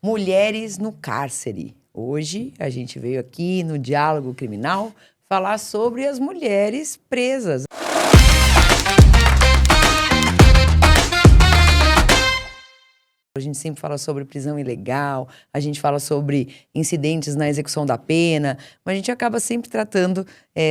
Mulheres no cárcere. Hoje a gente veio aqui no Diálogo Criminal falar sobre as mulheres presas. A gente sempre fala sobre prisão ilegal, a gente fala sobre incidentes na execução da pena, mas a gente acaba sempre tratando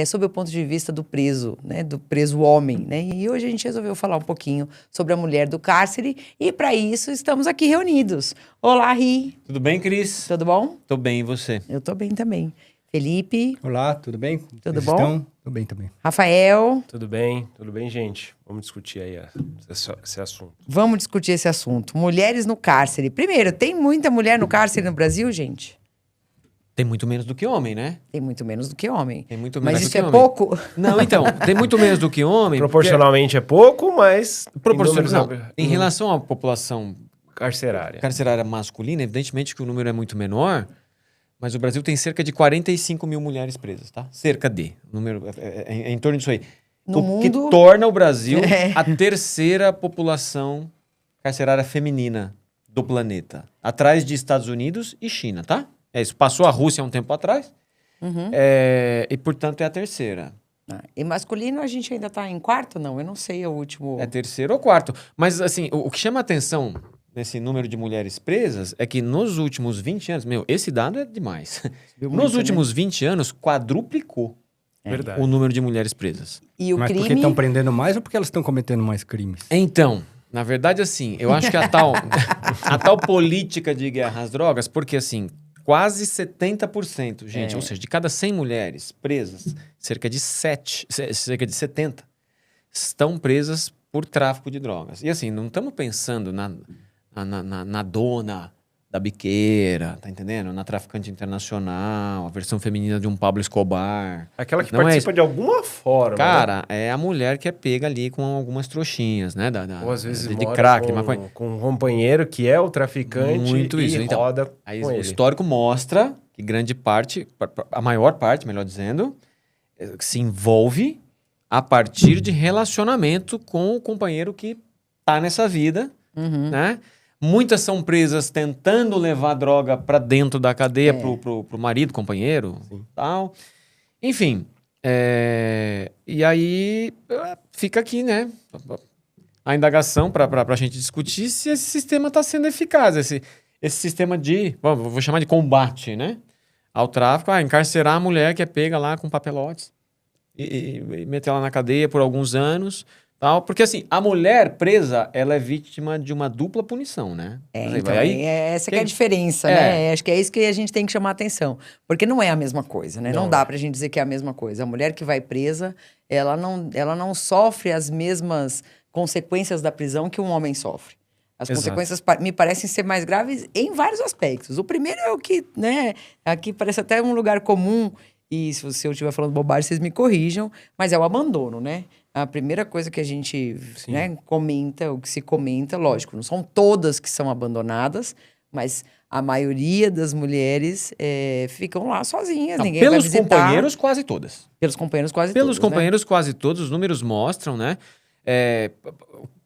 sob o ponto de vista do preso, né, do preso homem, né? E hoje a gente resolveu falar um pouquinho sobre a mulher do cárcere e para isso estamos aqui reunidos. Olá, Ri. Tudo bem, Cris? Tudo bom? Tô bem, e você? Eu tô bem também. Felipe. Olá, tudo bem? Tudo bom? Tudo bem também. Rafael. Tudo bem, gente? Vamos discutir aí esse assunto. Vamos discutir esse assunto. Mulheres no cárcere. Primeiro, tem muita mulher no cárcere no Brasil, gente? Tem muito menos do que homem, né? Tem muito menos do que homem. Tem muito menos Mas do isso que é homem. pouco? Não, então, tem muito menos do que homem. Proporcionalmente é pouco, mas... Proporcional. Em relação à população carcerária masculina, evidentemente que o número é muito menor, mas o Brasil tem cerca de 45 mil mulheres presas, tá? Cerca de. O número é em torno disso aí. No o que mundo... torna o Brasil a terceira população carcerária feminina do planeta. Atrás de Estados Unidos e China, tá? É isso. Passou a Rússia há um tempo atrás. Uhum. E, portanto, é a terceira. E masculino a gente ainda tá em quarto? Não, eu não sei o último... É terceiro ou quarto. Mas, assim, o que chama a atenção nesse número de mulheres presas é que nos últimos 20 anos... Esse dado é demais. Nos últimos 20 anos, quadruplicou Verdade. o número de mulheres presas. E o Mas crime... porque estão prendendo mais ou porque elas estão cometendo mais crimes? Então, na verdade, assim, eu acho que a tal política de guerra às drogas, porque, assim, quase 70%, gente, ou seja, de cada 100 mulheres presas, cerca de 70 estão presas por tráfico de drogas. E, assim, não estamos pensando na dona da biqueira, tá entendendo? Na traficante internacional, a versão feminina de um Pablo Escobar. Aquela que Não participa de alguma forma. Cara, é a mulher que é pega ali com algumas trouxinhas, né? Ou às vezes de mora crack, de maconha. com um companheiro que é o traficante Muito isso. e Então, roda aí com o ele. histórico mostra que grande parte, a maior parte, melhor dizendo, se envolve a partir de relacionamento com o companheiro que tá nessa vida, né? Muitas são presas tentando levar droga para dentro da cadeia pro marido, companheiro, tal. Enfim, e aí fica aqui, né? A indagação para a gente discutir se esse sistema está sendo eficaz, esse sistema de, vou chamar de combate, né? Ao tráfico, encarcerar a mulher que é pega lá com papelotes e meter ela na cadeia por alguns anos. Tal, porque assim, a mulher presa, ela é vítima de uma dupla punição, né? Então, essa que é a diferença, né? Acho que é isso que a gente tem que chamar a atenção. Porque não é a mesma coisa, né? Não dá pra gente dizer que é a mesma coisa. A mulher que vai presa, ela não sofre as mesmas consequências da prisão que um homem sofre. As consequências me parecem ser mais graves em vários aspectos. O primeiro é o que, né? Aqui parece até um lugar comum, e se eu estiver falando bobagem, vocês me corrijam, mas é o abandono, né? A primeira coisa que a gente comenta, o que se comenta, lógico, não são todas que são abandonadas, mas a maioria das mulheres ficam lá sozinhas, ninguém vai visitar. Pelos companheiros, quase todas. Pelos companheiros, quase todas. Pelos companheiros, quase todos. Os números mostram, né?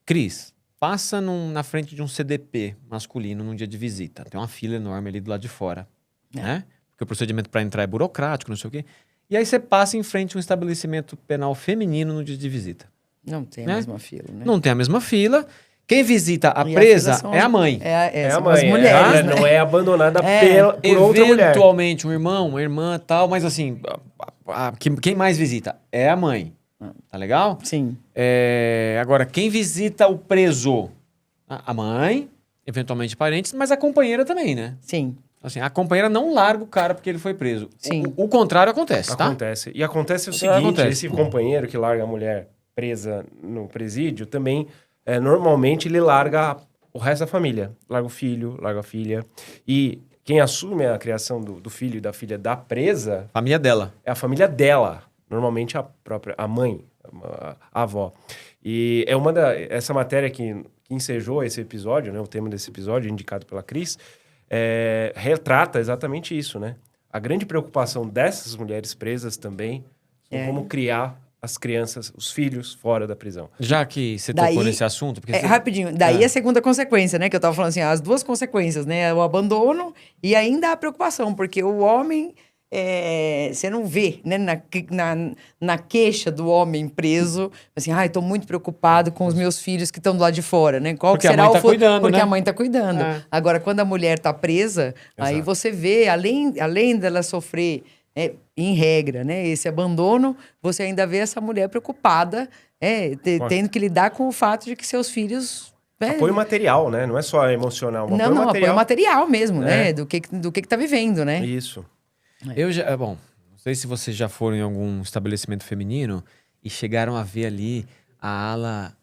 Cris, passa na frente de um CDP masculino num dia de visita. Tem uma fila enorme ali do lado de fora, né? Porque o procedimento para entrar é burocrático, não sei o quê. E aí você passa em frente a um estabelecimento penal feminino no dia de visita. Não tem a mesma fila, né? Não tem a mesma fila. Quem visita a presa é a mãe. É a mãe. As mulheres, né? Não é abandonada por outra mulher. Eventualmente um irmão, uma irmã tal, mas assim, quem mais visita é a mãe. Tá legal? Sim. Agora, quem visita o preso? A mãe, eventualmente parentes, mas a companheira também, né? Sim. Assim, a companheira não larga o cara porque ele foi preso. Sim. O contrário acontece, tá? Acontece. E acontece o seguinte, esse companheiro que larga a mulher presa no presídio, também, normalmente, ele larga o resto da família. Larga o filho, larga a filha. E quem assume a criação do filho e da filha da presa... Família dela. É a família dela. Normalmente, a mãe, a avó. E essa matéria que ensejou esse episódio, né? O tema desse episódio, indicado pela Cris... retrata exatamente isso, né? A grande preocupação dessas mulheres presas também é como criar as crianças, os filhos fora da prisão. Já que você Daí- tocou nesse assunto... Porque Rapidinho, daí a segunda consequência, né? Que eu tava falando assim, as duas consequências, né? O abandono e ainda a preocupação, porque o homem, você não vê, né? Na queixa do homem preso, assim, ai, tô muito preocupado com os meus filhos que estão do lado de fora, né? Qual Porque que será a mãe tá o futuro? cuidando, Porque né? a mãe tá cuidando. É. Agora, quando a mulher tá presa, aí Exato. você vê, além dela sofrer, em regra, né? Esse abandono, você ainda vê essa mulher preocupada, tendo que lidar com o fato de que seus filhos... Apoio material, né? Não é só emocional. Apoio material mesmo, né? Do que tá vivendo, né? Isso. Bom, não sei se vocês já foram em algum estabelecimento feminino e chegaram a ver ali a ala...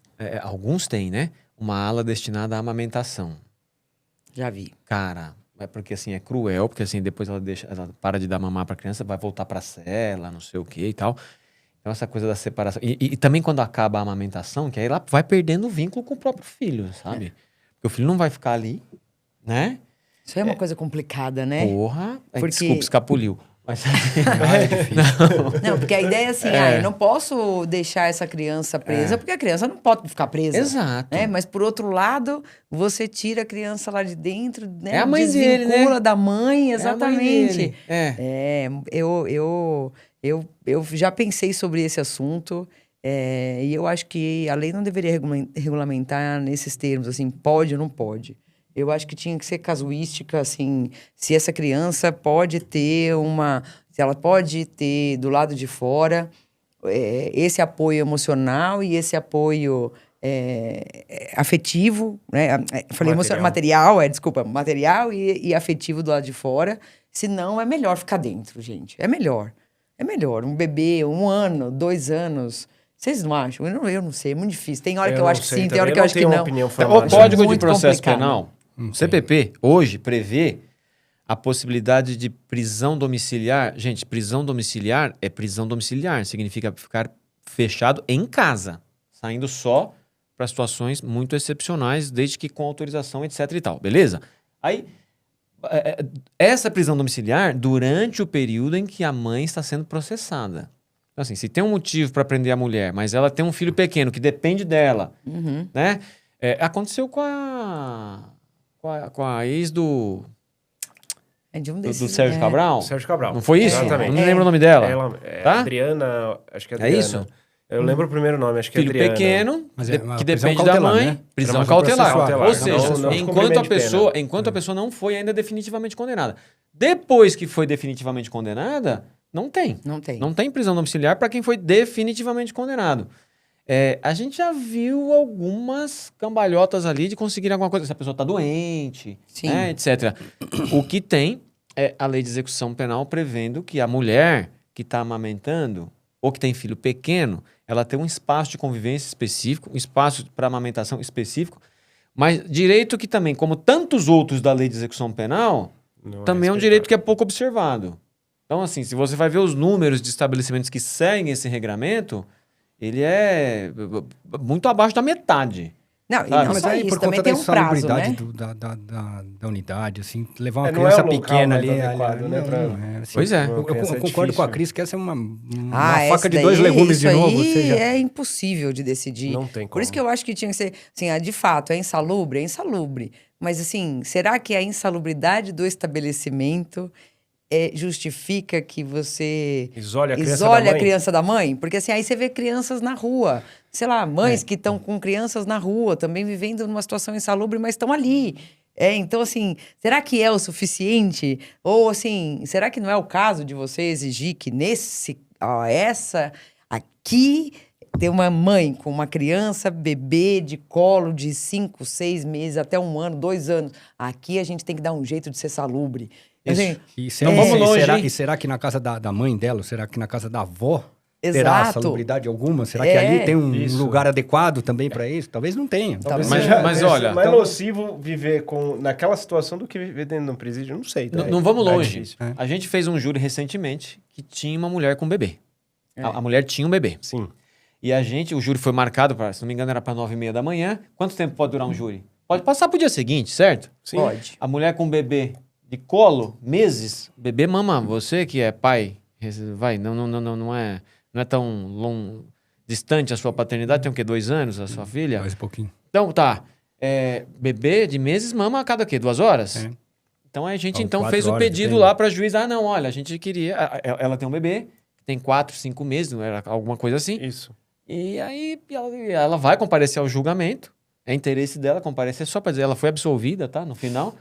alguns têm, né? Uma ala destinada à amamentação. Já vi. Cara, é porque assim, é cruel, porque assim, depois ela para de dar mamar pra criança, vai voltar pra cela, não sei o que e tal. Então essa coisa da separação. E também quando acaba a amamentação, que aí ela vai perdendo o vínculo com o próprio filho, sabe? Porque o filho não vai ficar ali, né? Isso é uma coisa complicada, né? Porra. Porque- Desculpa, escapuliu. Mas... É difícil. Não, porque a ideia é assim, eu não posso deixar essa criança presa, porque a criança não pode ficar presa. Exato. Né? Mas, por outro lado, você tira a criança lá de dentro, né? É a mãe dele, desvincula né? da mãe, exatamente. dele. Eu já pensei sobre esse assunto, e eu acho que a lei não deveria regulamentar nesses termos, assim, pode ou não pode. Eu acho que tinha que ser casuística, assim, se essa criança pode ter se ela pode ter do lado de fora esse apoio emocional e esse apoio afetivo, né? Falei material, material e afetivo do lado de fora. Senão é melhor ficar dentro, gente. É melhor. É melhor. Um bebê, 1 ano, 2 anos. Vocês não acham? Eu não sei, é muito difícil. Tem hora que eu acho que sim, tem hora que eu acho que não. O Código de Muito Processo complicado. Penal, CPP, hoje prevê a possibilidade de prisão domiciliar. Gente, prisão domiciliar é prisão domiciliar. Significa ficar fechado em casa, saindo só para situações muito excepcionais, desde que com autorização, etc e tal. Beleza? Aí, essa prisão domiciliar durante o período em que a mãe está sendo processada. Então, assim, se tem um motivo para prender a mulher, mas ela tem um filho pequeno que depende dela, né? Aconteceu com a ex do De um do desses, Sérgio Cabral? Sérgio Cabral. Não foi isso? Exatamente. Não me lembro o nome dela. Ela, Tá? Adriana, acho que é É Adriana. isso? Eu lembro o primeiro nome, acho que é Filho Adriana. pequeno, Mas é uma que prisão depende da cautelar, mãe, né? prisão Era mais cautelar. processual. Ou Não, seja, não enquanto a pessoa não foi ainda definitivamente condenada. Depois que foi definitivamente condenada, não tem. Não tem. Não tem prisão domiciliar para quem foi definitivamente condenado. A gente já viu algumas cambalhotas ali de conseguir alguma coisa. Se a pessoa está doente, Sim. né, etc. O que tem é a lei de execução penal prevendo que a mulher que está amamentando ou que tem filho pequeno, ela tem um espaço de convivência específico, um espaço para amamentação específico, mas direito que também, como tantos outros da lei de execução penal, Não também é um respeitado. direito que é pouco observado. Então, assim, se você vai ver os números de estabelecimentos que seguem esse regramento, ele é muito abaixo da metade. Não, e Sabe? não Mas só aí, isso, por também conta tem da um prazo, insalubridade né? da unidade, assim, levar uma Não criança é o local pequena mais ali... adequado, né, pra- assim, Pois é. Eu Criança é concordo com a difícil. Cris que essa é uma Essa faca de daí, 2 legumes de isso novo. Ou aí seja, é impossível de decidir. Não tem Por isso como. que eu acho que tinha que ser, assim, de fato, é insalubre. Mas, assim, será que a insalubridade do estabelecimento justifica que você Isole a criança isole da a mãe? criança da mãe? Porque, assim, aí você vê crianças na rua. Sei lá, mães que estão com crianças na rua, também vivendo numa situação insalubre, mas estão ali. Então, assim, será que é o suficiente? Ou, assim, será que não é o caso de você exigir que essa aqui tem uma mãe com uma criança, bebê de colo de 5, 6 meses, até 1 ano, 2 anos. Aqui a gente tem que dar um jeito de ser salubre. Assim, E Então vamos longe, será, hein? e será que na casa da mãe dela, ou será que na casa da avó terá Exato. salubridade alguma? Será que ali tem um Isso. lugar adequado também para isso? Talvez não tenha. Talvez Mas- seja- mas seja olha, mais então- nocivo viver naquela situação do que viver dentro de um presídio, não sei. N- Não vamos É longe. difícil. A gente fez um júri recentemente que tinha uma mulher com bebê. A mulher tinha um bebê. Sim. E o júri foi marcado, se não me engano, era para 9h30 da manhã. Quanto tempo pode durar um júri? Pode passar pro dia seguinte, certo? Sim. Pode. A mulher com bebê de colo, meses, bebê mama, você que é pai, vai, não é não é tão distante a sua paternidade, tem o quê? 2 anos a sua filha? Mais um pouquinho. Então, tá. Bebê de meses mama a cada quê? 2 horas? É. Então a gente Então, fez o 4 horas, pedido depende. lá pra juiz. Não, olha, a gente queria... Ela tem um bebê, tem 4, 5 meses, não era alguma coisa assim. Isso. E aí ela vai comparecer ao julgamento. É interesse dela comparecer só pra dizer, ela foi absolvida, tá? No final.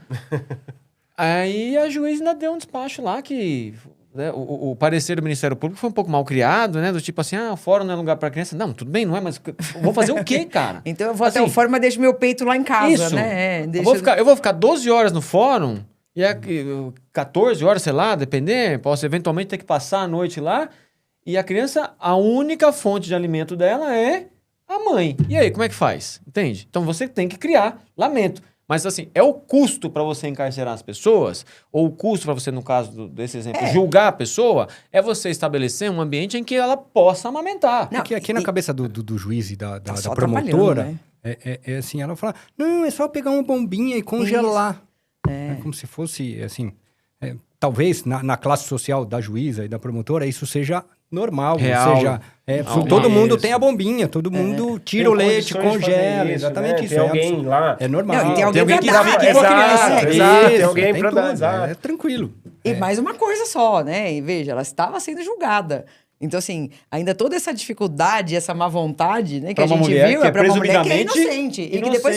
Aí a juiz ainda deu um despacho lá que... Né, o parecer do Ministério Público foi um pouco mal criado, né? Do tipo assim, o fórum não é lugar pra criança. Não, tudo bem, não é, mas eu vou fazer o quê, cara? Então eu vou até o fórum, mas deixo meu peito lá em casa, Isso. né? Eu vou ficar 12 horas no fórum, e 14 horas, sei lá, depender, posso eventualmente ter que passar a noite lá, e a criança, a única fonte de alimento dela é a mãe. E aí, como é que faz? Entende? Então você tem que criar, lamento. Mas assim, é o custo para você encarcerar as pessoas, ou o custo para você, no caso desse exemplo, julgar a pessoa, é você estabelecer um ambiente em que ela possa amamentar. Não, aqui na cabeça do juiz e da só promotora, atrapalhando, é assim, ela fala, não, é só pegar uma bombinha e congelar. É como se fosse, assim, talvez na classe social da juíza e da promotora isso seja normal, Real. ou seja, todo mundo tem a bombinha, todo mundo tira Tem o leite, condições de congela, fazer isso, exatamente né? isso. Tem alguém lá. É normal. Não, e tem alguém Tem que alguém dá, que fica com a exato, criança. exato, tem Isso, alguém tem pra dar, tudo, exato. é tranquilo. E mais uma coisa só, né? E veja, ela estava sendo julgada. Então, assim, ainda toda essa dificuldade, essa má vontade, né, que Pra a uma gente mulher viu, que é é pra uma mulher que é presumidamente inocente. E que depois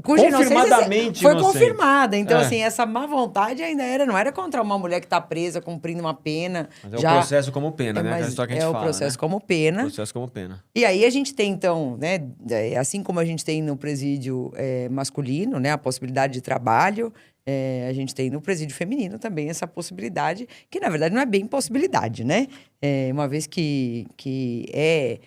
cuja confirmadamente foi inocente. confirmada. Então, É. assim, essa má vontade ainda não era contra uma mulher que está presa, cumprindo uma pena. Mas é o processo como pena, né? Mas Aquela história que a gente é fala, o processo né? como pena. Processo como pena. E aí a gente tem, então, né, assim como a gente tem no presídio masculino, né, a possibilidade de trabalho, a gente tem no presídio feminino também essa possibilidade, que na verdade não é bem possibilidade, né? Uma vez que é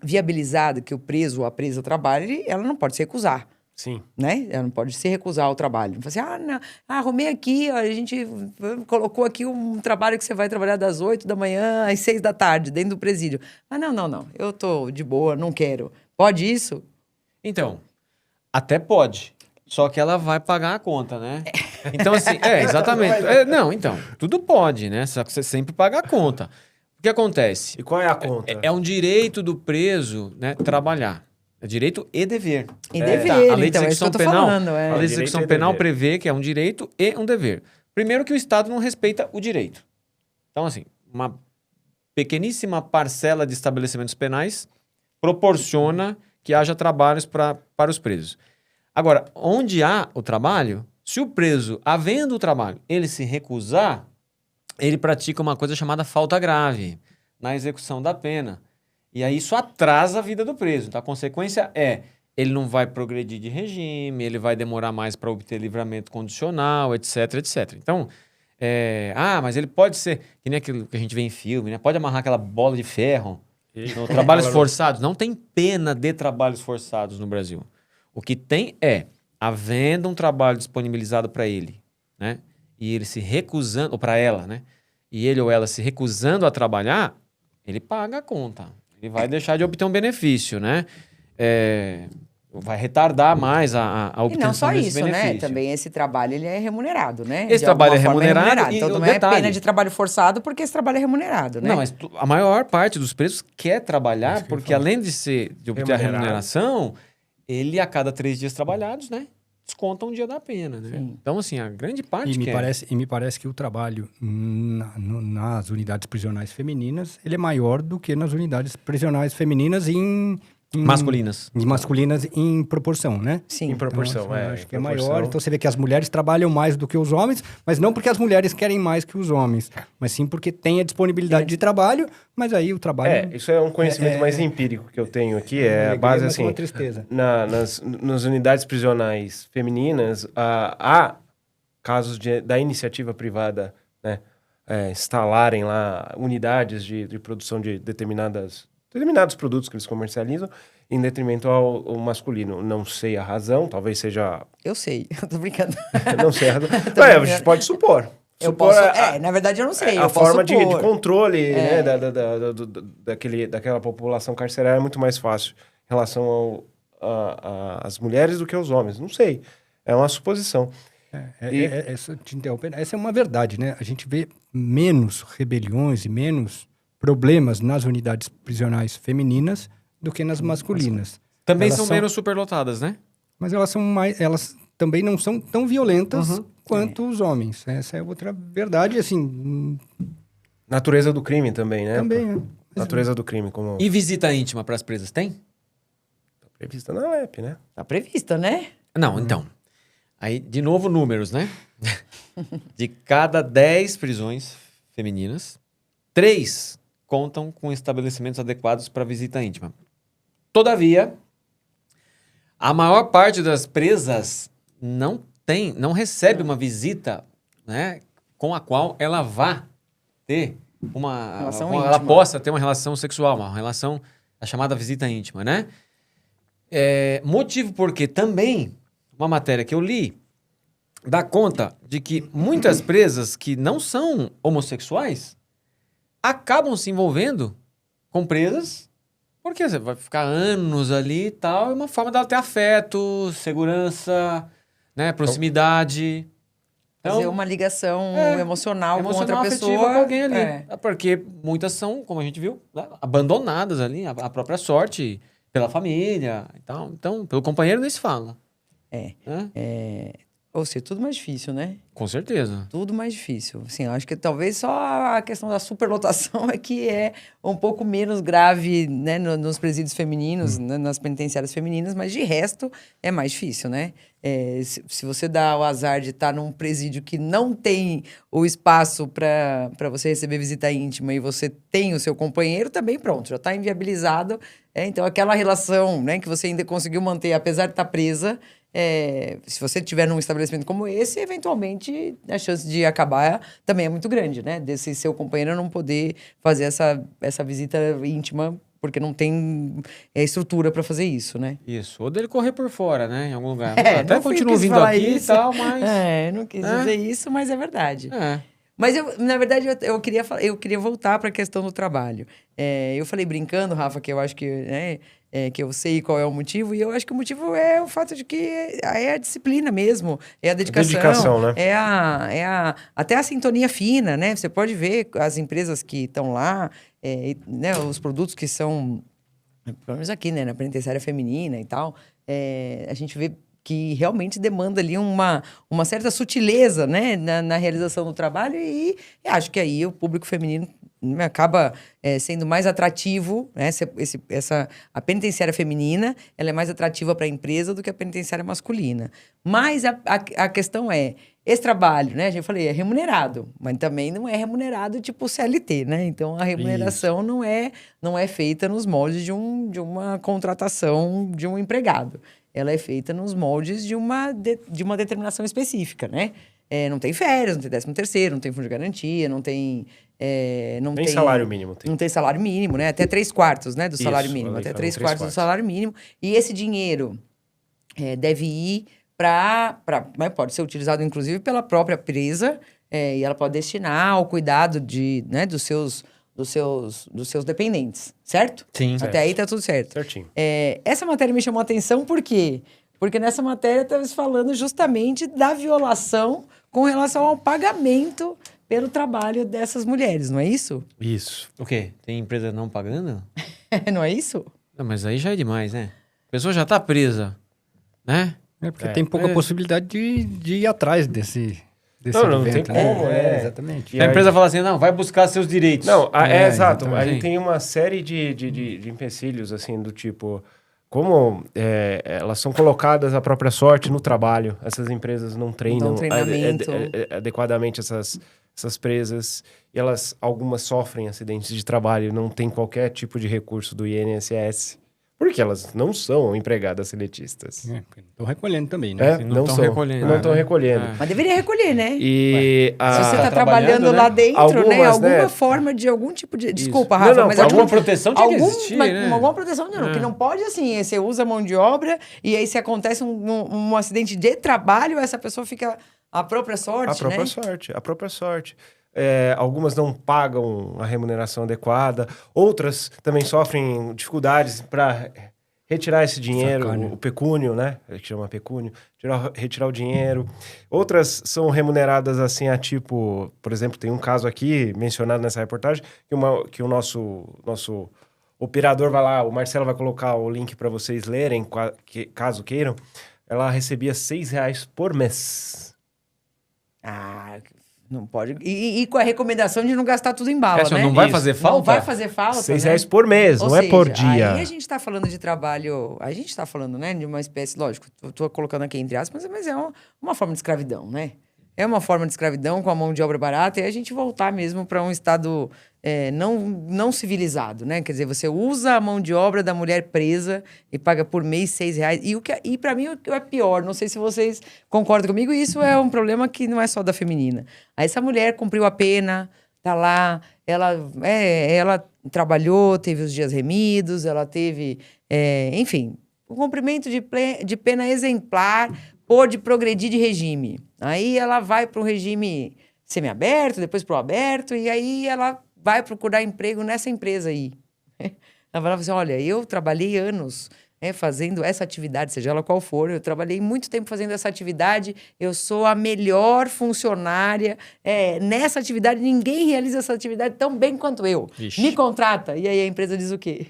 viabilizado que o preso ou a presa trabalhe, ela não pode se recusar. Sim. Né? Ela não pode se recusar ao trabalho. Fala assim, não, arrumei aqui, ó, a gente colocou aqui um trabalho que você vai trabalhar das 8 da manhã às 6 da tarde, dentro do presídio. Mas não, eu tô de boa, não quero. Pode isso? Então, até pode. Só que ela vai pagar a conta, né? Então, assim, exatamente. Então, tudo pode, né? Só que você sempre paga a conta. O que acontece? E qual é a conta? É um direito do preso, né, trabalhar. É direito e dever. E dever, Tá, a lei de então, é isso que execução eu tô penal, falando. a lei de Direito execução e penal dever. prevê que é um direito e um dever. Primeiro que o Estado não respeita o direito. Então, assim, uma pequeníssima parcela de estabelecimentos penais proporciona que haja trabalhos para os presos. Agora, onde há o trabalho, se o preso, havendo o trabalho, ele se recusar, ele pratica uma coisa chamada falta grave na execução da pena. E aí isso atrasa a vida do preso. Então, a consequência ele não vai progredir de regime, ele vai demorar mais para obter livramento condicional, etc, etc. Então, mas ele pode ser, que nem aquilo que a gente vê em filme, né? Pode amarrar aquela bola de ferro no trabalhos forçados. Não tem pena de trabalhos forçados no Brasil. O que tem havendo um trabalho disponibilizado para ele, né? E ele se recusando, ou para ela, né? E ele ou ela se recusando a trabalhar, ele paga a conta. Ele vai deixar de obter um benefício, né? Vai retardar mais a obtenção E não só desse isso, benefício. né? Também esse trabalho ele é remunerado, né? Esse De trabalho alguma é forma remunerado e Então o não é detalhe- pena de trabalho forçado porque esse trabalho é remunerado, né? Não, mas a maior parte dos presos quer trabalhar porque além de obter a Remunerado. remuneração, ele a cada 3 dias trabalhados, né? Desconta um dia da pena, né? Sim. Então, assim, a grande parte E me quer. parece que o trabalho nas unidades prisionais femininas ele é maior do que nas unidades prisionais femininas Masculinas. masculinas em proporção, né? Sim. Em proporção, Então, eu acho em que é proporção. maior. Então você vê que as mulheres trabalham mais do que os homens, mas não porque as mulheres querem mais que os homens, mas sim porque tem a disponibilidade de trabalho, mas aí o trabalho... Isso é um conhecimento mais empírico que eu tenho aqui. É a alegria, base mas assim. uma tristeza. Nas unidades prisionais femininas, há casos da iniciativa privada, né, instalarem lá unidades de produção de determinados produtos que eles comercializam em detrimento ao masculino. Não sei a razão, talvez seja... Eu sei, eu tô brincando. Não sei a razão. brincando. A gente pode supor. Eu Supor posso... a- na verdade eu não sei. a eu forma posso de supor. controle né, daquela população carcerária é muito mais fácil em relação às mulheres do que aos homens. Não sei. É uma suposição. Te interrompendo, essa é uma verdade, né? A gente vê menos rebeliões e menos problemas nas unidades prisionais femininas do que nas masculinas. Também são menos superlotadas, né? Mas elas também não são tão violentas quanto os homens. Essa é outra verdade, assim... Natureza do crime também, né? Também, né? Natureza do crime. Como... E visita íntima para as presas, tem? Tá prevista na LEP, né? Tá prevista, né? Não, então. Aí, de novo, números, né? De cada 10 prisões femininas, 3 contam com estabelecimentos adequados para visita íntima. Todavia, a maior parte das presas não recebe uma visita, né, com a qual ela vá ter ela possa ter uma relação sexual, uma relação, a chamada visita íntima, né? Motivo porque também, uma matéria que eu li, dá conta de que muitas presas que não são homossexuais acabam se envolvendo com presas, porque você vai ficar anos ali e tal, é uma forma dela ter afeto, segurança, né, proximidade. Então, fazer uma ligação emocional com outra afetiva pessoa. Com alguém ali. Porque muitas são, como a gente viu, né, abandonadas ali, a própria sorte, pela família e tal. Então, pelo companheiro nem se fala. Ou seja, tudo mais difícil, né? Com certeza. Tudo mais difícil. Assim, acho que talvez só a questão da superlotação é que é um pouco menos grave, né, nos presídios femininos, né, nas penitenciárias femininas, mas de resto é mais difícil, né? Se você dá o azar de estar num presídio que não tem o espaço para você receber visita íntima e você tem o seu companheiro, também pronto, já está inviabilizado. Então, aquela relação, né, que você ainda conseguiu manter, apesar de estar presa, se você estiver num estabelecimento como esse, eventualmente a chance de acabar também é muito grande, né? Desse seu companheiro não poder fazer essa visita íntima porque não tem estrutura para fazer isso, né? Isso. Ou dele correr por fora, né? Em algum lugar. Até continuo vindo aqui isso. E tal, mas... não quis dizer isso, mas é verdade. É. Mas, na verdade, eu queria voltar para a questão do trabalho. Eu falei brincando, Rafa, que eu acho que... né, que eu sei qual é o motivo, e eu acho que o motivo é o fato de que é a disciplina mesmo, é a dedicação, né? Até a sintonia fina, né? Você pode ver as empresas que estão lá, né, os produtos que são, pelo menos aqui, né, na penitenciária feminina e tal, a gente vê que realmente demanda ali uma certa sutileza, né, na realização do trabalho, e acho que aí o público feminino acaba sendo mais atrativo, né? A penitenciária feminina, ela é mais atrativa para a empresa do que a penitenciária masculina. Mas a questão esse trabalho, né? A gente falei, é remunerado, mas também não é remunerado tipo CLT, né? Então, a remuneração não é feita nos moldes de uma contratação de um empregado. Ela é feita nos moldes de uma determinação específica, né? Não tem férias, não tem 13º, não tem fundo de garantia, não tem... não tem salário mínimo. Não tem salário mínimo, né? Até 3/4, né, do salário mínimo. Até 3/4 do salário mínimo. E esse dinheiro deve ir mas pode ser utilizado, inclusive, pela própria presa, e ela pode destinar ao cuidado dos seus dependentes, certo? Sim. Até aí tá tudo certo. Certinho. Essa matéria me chamou a atenção por quê? Porque nessa matéria estava falando justamente da violação com relação ao pagamento pelo trabalho dessas mulheres, não é isso? Isso. O quê? Tem empresa não pagando? Não é isso? Não, mas aí já é demais, né? A pessoa já tá presa, né? Porque tem pouca possibilidade de ir atrás desse não tem como, exatamente. E a empresa fala assim, não, vai buscar seus direitos. Não, exato. Exatamente. Aí tem uma série de empecilhos, assim, do tipo... Como elas são colocadas à própria sorte no trabalho, essas empresas não treinam adequadamente essas presas, e algumas sofrem acidentes de trabalho e não tem qualquer tipo de recurso do INSS, porque elas não são empregadas seletistas. Estão recolhendo também, né? Não estão recolhendo. Não estão recolhendo. Mas deveria recolher, né? E se você está trabalhando lá dentro, né? Alguma forma de algum tipo de... Desculpa, Rafa, mas... alguma proteção tinha que existir, né? Alguma proteção, não. Que não pode, assim, você usa mão de obra e aí se acontece um acidente de trabalho, essa pessoa fica à própria sorte, A própria sorte. Algumas não pagam a remuneração adequada, outras também sofrem dificuldades para retirar esse dinheiro, Sacana. o pecúnio, né? Que chama pecúnio, retirar o dinheiro. Outras são remuneradas assim, a tipo, por exemplo, tem um caso aqui mencionado nessa reportagem, que o nosso operador vai lá, o Marcelo vai colocar o link para vocês lerem, caso queiram. Ela recebia R$6 por mês. Ah, não pode. E com a recomendação de não gastar tudo em bala, né? Não vai Isso. fazer falta? Não vai fazer falta, R$6 né? por mês, Ou não é por seja, dia. Aí a gente tá falando de trabalho... A gente tá falando, né, de uma espécie... Lógico, eu tô colocando aqui entre aspas, mas é uma forma de escravidão, né? É uma forma de escravidão com a mão de obra barata e a gente voltar mesmo para um estado não civilizado, né? Quer dizer, você usa a mão de obra da mulher presa e paga por mês R$6. E para mim o que é pior, não sei se vocês concordam comigo, isso é um problema que não é só da feminina. Aí essa mulher cumpriu a pena, tá lá, ela trabalhou, teve os dias remidos, ela teve, enfim, um cumprimento de pena exemplar, pôde progredir de regime. Aí ela vai para um regime semiaberto, depois para o aberto, e aí ela vai procurar emprego nessa empresa aí. Ela vai assim, olha, eu trabalhei anos fazendo essa atividade, seja ela qual for, eu trabalhei muito tempo fazendo essa atividade, eu sou a melhor funcionária nessa atividade, ninguém realiza essa atividade tão bem quanto eu. Ixi. Me contrata. E aí a empresa diz o quê?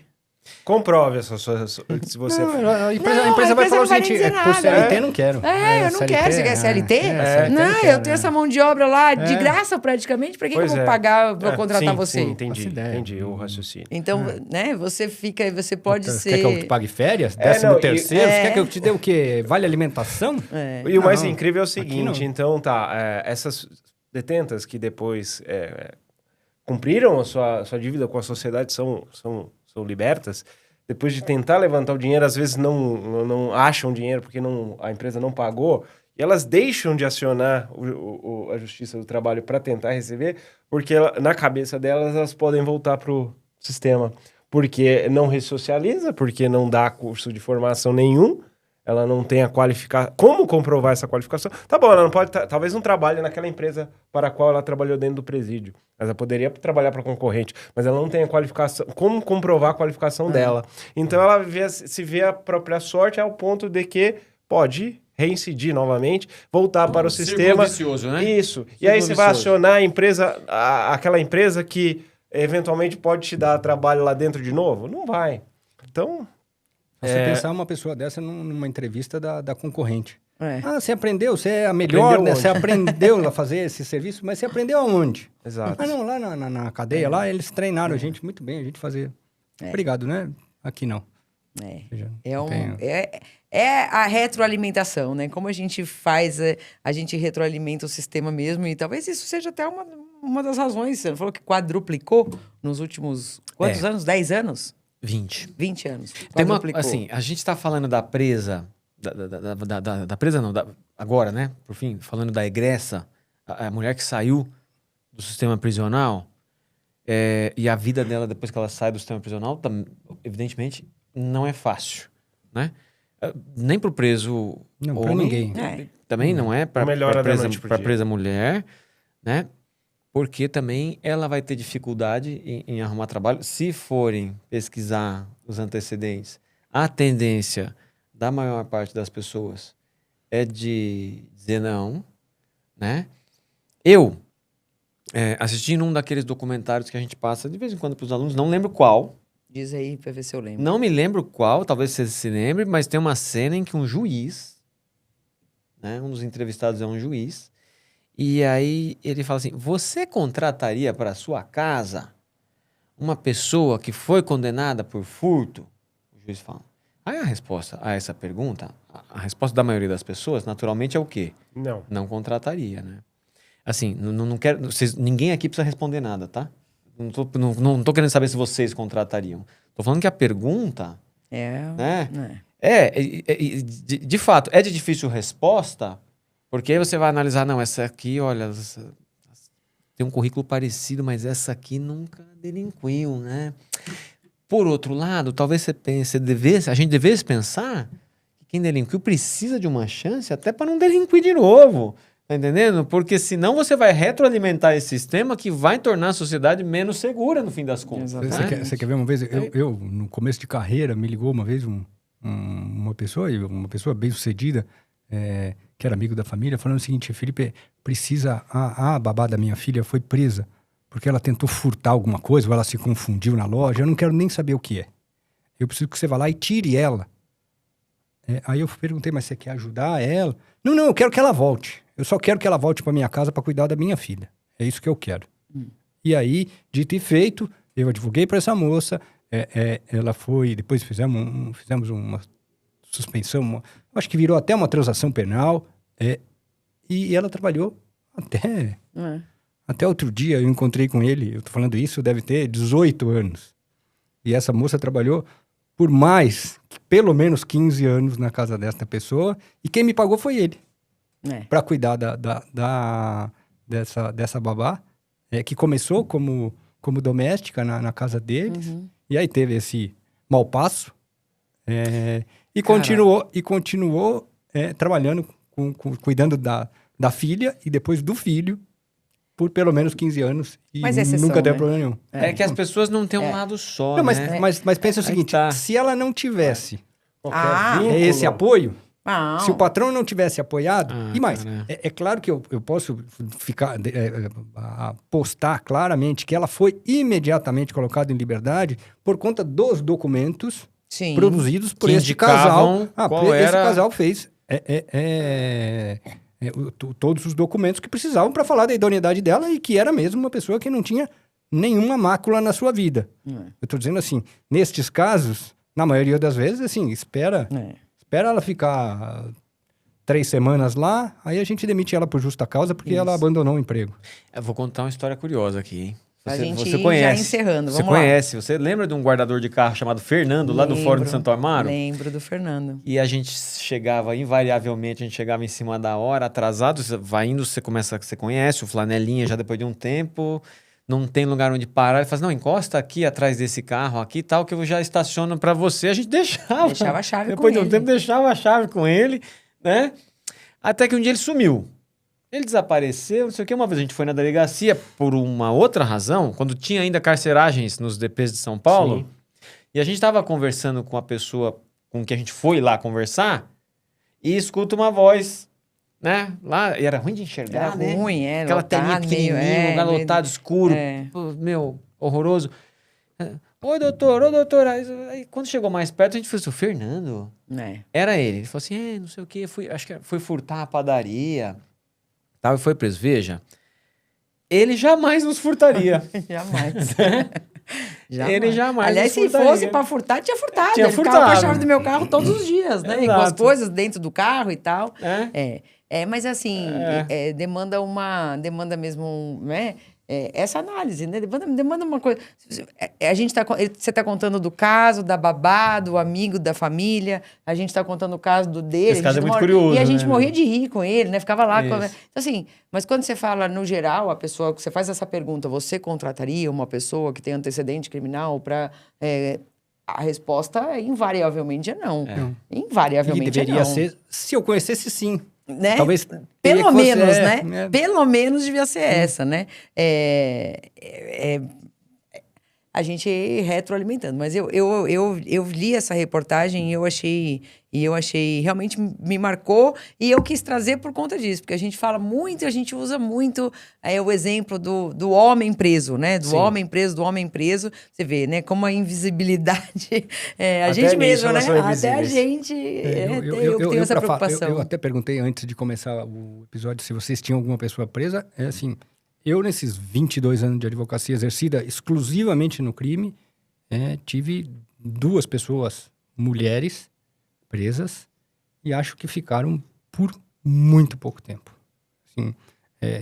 Comprove se você... A empresa vai falar o seguinte, por CLT não quero. Eu não quero. Você quer CLT? Não, eu tenho essa mão de obra lá de graça praticamente. Para que eu vou pagar, vou contratar você? Sim, entendi o raciocínio. Então, né, você pode ser... Quer que eu te pague férias? 13º? Você quer que eu te dê o quê? Vale alimentação? E o mais incrível é o seguinte, então essas detentas que depois cumpriram a sua dívida com a sociedade são libertas, depois de tentar levantar o dinheiro, às vezes não acham dinheiro porque a empresa não pagou, e elas deixam de acionar a Justiça do Trabalho para tentar receber, porque na cabeça delas elas podem voltar para o sistema, porque não ressocializa, porque não dá curso de formação nenhum, ela não tem a qualificação. Como comprovar essa qualificação? Tá bom, ela não pode, talvez não trabalhe naquela empresa para a qual ela trabalhou dentro do presídio. Mas ela poderia trabalhar para concorrente, mas ela não tem a qualificação. Como comprovar a qualificação dela? Então ela se vê a própria sorte ao ponto de que pode reincidir novamente, voltar para o sistema. Vicioso, né? Isso. E aí você vai acionar a empresa, aquela empresa que eventualmente pode te dar trabalho lá dentro de novo? Não vai. Então... Você pensar uma pessoa dessa numa entrevista da concorrente. É. Você aprendeu, você é a melhor, né? Você aprendeu a fazer esse serviço, mas você aprendeu aonde? Exato. Ah, não, lá na cadeia, lá eles treinaram a gente muito bem, a gente fazia. Obrigado, né? Aqui não. É a retroalimentação, né? Como a gente faz, a gente retroalimenta o sistema mesmo, e talvez isso seja até uma das razões. Você falou que quadruplicou nos últimos, quantos anos? 10 anos? 20 anos. Tem assim, a gente está falando da presa, da presa não, agora, né? Por fim, falando da egressa, a mulher que saiu do sistema prisional, e a vida dela depois que ela sai do sistema prisional, evidentemente, não é fácil, né? Nem para o preso não, homem, para ninguém. Também não é para presa mulher, né? Porque também ela vai ter dificuldade em arrumar trabalho. Se forem pesquisar os antecedentes, a tendência da maior parte das pessoas é de dizer não, né? Eu assisti num daqueles documentários que a gente passa de vez em quando para os alunos, não lembro qual. Diz aí para ver se eu lembro. Não me lembro qual, talvez você se lembre, mas tem uma cena em que um juiz, né, um dos entrevistados é um juiz, e aí ele fala assim, você contrataria para sua casa uma pessoa que foi condenada por furto? O juiz fala. Aí a resposta a essa pergunta, a resposta da maioria das pessoas, naturalmente, é o quê? Não. Não contrataria, né? Assim, não quero... ninguém aqui precisa responder nada, tá? Não tô querendo saber se vocês contratariam. Tô falando que a pergunta... De fato, é de difícil resposta... Porque aí você vai analisar, não, essa aqui, olha, tem um currículo parecido, mas essa aqui nunca delinquiu, né? Por outro lado, talvez você pense, a gente devesse pensar que quem delinquiu precisa de uma chance até para não delinquir de novo, tá entendendo? Porque senão você vai retroalimentar esse sistema que vai tornar a sociedade menos segura no fim das contas. Você quer ver uma vez? Eu, no começo de carreira, me ligou uma vez um uma pessoa bem-sucedida, que era amigo da família, falando o seguinte: Felipe, a babá da minha filha foi presa porque ela tentou furtar alguma coisa, ou ela se confundiu na loja, eu não quero nem saber o que é. Eu preciso que você vá lá e tire ela. Aí eu perguntei, mas você quer ajudar ela? Não, eu quero que ela volte. Eu só quero que ela volte para minha casa para cuidar da minha filha. É isso que eu quero. E aí, dito e feito, eu divulguei para essa moça, ela foi, depois fizemos uma suspensão, acho que virou até uma transação penal, e ela trabalhou até outro dia. Eu encontrei com ele, eu tô falando isso, deve ter 18 anos. E essa moça trabalhou por pelo menos 15 anos na casa dessa pessoa, e quem me pagou foi ele, para cuidar dessa babá, que começou como doméstica na casa deles, e aí teve esse mau passo, e continuou trabalhando, cuidando da filha e depois do filho, por pelo menos 15 anos, e nunca teve problema nenhum. É que as pessoas não têm um lado só, não, né? Mas pensa o seguinte, se ela não tivesse esse apoio, se o patrão não tivesse apoiado, e mais, é claro que eu posso postar claramente que ela foi imediatamente colocada em liberdade por conta dos documentos produzidos por este casal. Esse casal fez todos os documentos que precisavam para falar da idoneidade dela, e que era mesmo uma pessoa que não tinha nenhuma mácula na sua vida. Eu estou dizendo assim, nestes casos, na maioria das vezes, assim, espera ela ficar 3 semanas lá, aí a gente demite ela por justa causa, porque ela abandonou o emprego. Eu vou contar uma história curiosa aqui, hein? Você conhece. Já encerrando, vamos lá. Você lembra de um guardador de carro chamado Fernando, lá do Fórum de Santo Amaro? Lembro do Fernando. E a gente chegava, invariavelmente, em cima da hora, atrasado, vai indo, você conhece o flanelinha já depois de um tempo, não tem lugar onde parar, ele fala assim, não, encosta aqui atrás desse carro aqui e tal, que eu já estaciono pra você. A gente deixava a chave depois de um tempo, deixava a chave com ele, né? Até que um dia ele sumiu. Ele desapareceu, não sei o que. Uma vez a gente foi na delegacia por uma outra razão, quando tinha ainda carceragens nos DPs de São Paulo. Sim. E a gente estava conversando com a pessoa com que a gente foi lá conversar e escuta uma voz, né? Lá, e era ruim de enxergar, era ruim, aquela telinha pequenininha, lugar lotado, escuro, horroroso. Oi, doutor. Aí, quando chegou mais perto, a gente falou assim, o Fernando? Era ele. Ele falou assim, não sei o que, acho que foi furtar a padaria. E foi preso. Veja, ele jamais nos furtaria. Jamais. Ele jamais. Aliás, se fosse pra furtar, tinha furtado. Ele ficava com a chave do meu carro todos os dias, né? E com as coisas dentro do carro e tal. Mas assim, demanda mesmo, né? Essa análise, né? Demanda uma coisa. Você está contando do caso da babá, do amigo da família, a gente está contando o caso dele. Esse caso é muito curioso. E a gente morria de rir com ele, né? Ficava lá. Então, assim, mas quando você fala no geral, a pessoa, você faz essa pergunta, você contrataria uma pessoa que tem antecedente criminal para. A resposta é invariavelmente é não. Invariavelmente deveria ser, se eu conhecesse, sim. Né? Talvez pelo menos, né? Pelo menos devia ser essa, né? A gente retroalimentando. Mas eu li essa reportagem e eu achei realmente me marcou, e eu quis trazer por conta disso, porque a gente fala muito, a gente usa muito o exemplo do homem preso, né? Do homem preso. Você vê, né? Como a invisibilidade a gente mesmo, né? Até a gente eu tenho essa preocupação. Eu até perguntei antes de começar o episódio se vocês tinham alguma pessoa presa. Assim, eu nesses 22 anos de advocacia exercida exclusivamente no crime, tive 2 pessoas, mulheres, presas, e acho que ficaram por muito pouco tempo. Assim,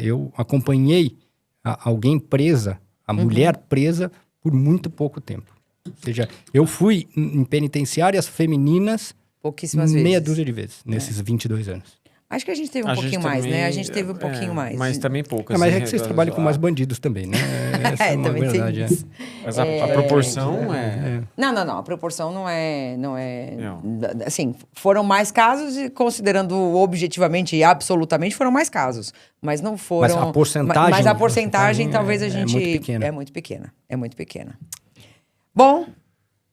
eu acompanhei alguém presa, a mulher presa, por muito pouco tempo. Ou seja, eu fui em penitenciárias femininas pouquíssimas vezes. Meia dúzia de vezes, nesses 22 anos. Acho que a gente teve um pouquinho mais, né? A gente teve um pouquinho mais. Mas também poucas. Mas é que vocês trabalham com mais bandidos também, né? Essa é uma também verdade. Tem isso. Mas a proporção é... Não. A proporção não é... Assim, foram mais casos, e considerando objetivamente e absolutamente, foram mais casos. Mas não foram... Mas a porcentagem... Mas a porcentagem talvez a gente... É muito pequena. É muito pequena. Bom,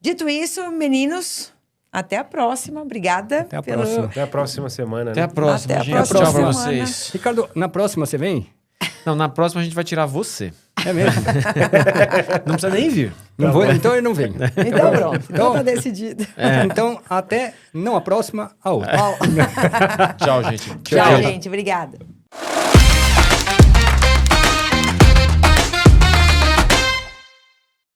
dito isso, meninos... Até a próxima. Obrigada. Até a próxima. Até a próxima semana. Até a próxima, Até a gente. próxima Tchau pra semana. vocês. Ricardo, na próxima você vem? Não, na próxima a gente vai tirar você. É mesmo? Não precisa nem vir. Não vou, então ele não vem. Então pronto. Então tá decidido. Então, até, não a próxima, a outra. Tchau, gente. Tchau, gente. Obrigada.